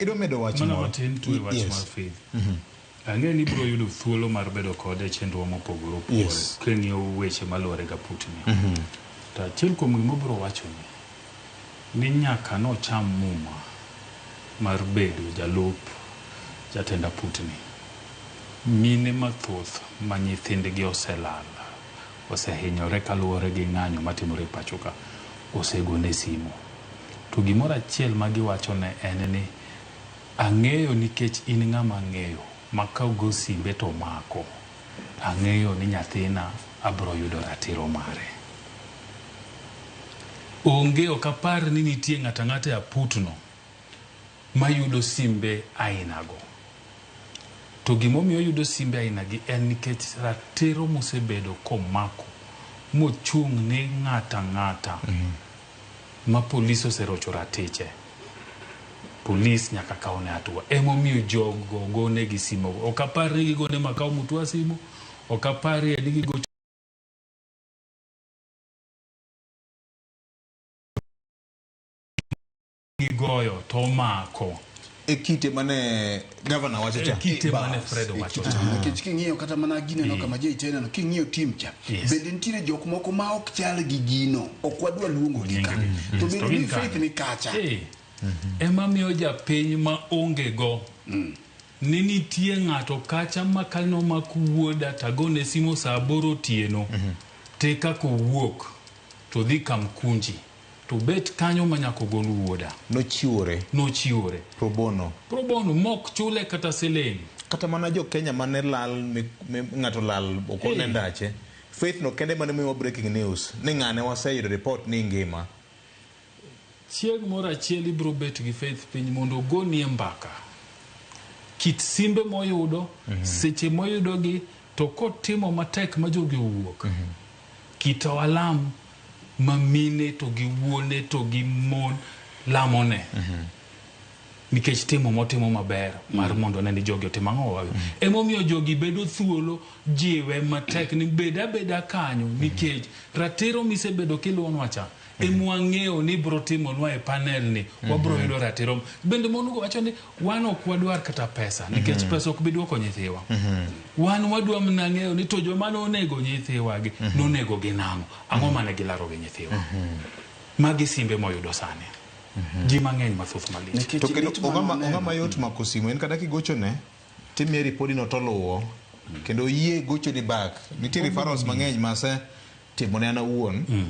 Ido medo wach mana matin tu wach mar Faith. Ang'e ni bro yudo thuolo mar bedo kode chenro mopogore opogore keng'iyo weche maluwore ga putni. To achiel kuom gima bro wacho ni nyaka nocham muma mar bedo jalup jatenda putni. Mine mathoth ma nyithindgi oselal, osehinyore kaluwore gi ng'anyo matimore pacho ka, osegone simu. To gimoro achiel ma giwacho ne en ni ang'eyo nikech in ng'ama ng'eyo ma ka go simbe to mako, ang'eyo ni nyathina abro yudo ratiro mare. Onge ok apar ni nitie ng'ata ng'ata e putno mayudo simbe ainago. To gimomiyo yudo simbe ainagi en nikech ratiro mosebedo komako mochung' ne ng'ata ng'ata ma polis oserocho ratiche. Polis nyaka kaone hatua. Emomiyo jogo gone gi simo. Ok apar ni gigone Makau Mutua simu, ok apar ni gigocho gigoyo to mako. Ekite mane governor wacho cha. Ekite mane Fred wacho cha. Nikech king'iyo kata mana gino no kama jei tena no king'iyo team cha. Bende nitiere jok moko ma ok chal gi gino. Ok wadwa luongo gi ka. To bende ni Faith ni kacha. Ema miyo japiny ma onge go. Ni nitie ng'ato kacha makalno makuwoda tagone simo saa 8 otieno. Teka kowuok to dhi Kamkunji. To bet kanyo manyako gonu wuoda. Nochiwore. Pro bono mok chule kata siling. Kata mana jo Kenya mane lal ng'ato lal okone ndache. Faith no kende mane miwa breaking news ni ng'ane waseyudo report ni ngima. Chieng' moro achiel ibro bet gi Faith piny mondo ogoni mbaka. Kit simbe moyudo, seche moyudogi, to kotimo matek ma jogi owuok. Kit alam ma mine to gi wuone to gi mon lamone. Nikech timo motimo maber mar mondo ne jogi otimo ang'o. Emomiyo jogi bedo thuolo jiwe matek ni beda kanyo nikech ratiro misebedo kiluonwa cha. Emwang'eyo ni bro timonwa e panel ni wabro yudo ratiro. Bende monugo wacho ni wan ok wadwar kata pesa nikech pesa ok biduoko nyithiwa. Wan wadwa mna ng'eyo ni to joma nonego nyithiwa gi nonego gi nang'o, ang'o mane gilaro gi nyithiwa. Magi simbe moyudo sani. Ji mang'eny mathoth malich. To kendo ong'ama yot mako simu en kada kigocho ne timie ripodi no toluwo kendo yie gocho ni back. Nitie referrals mang'eny mase timone an awuon.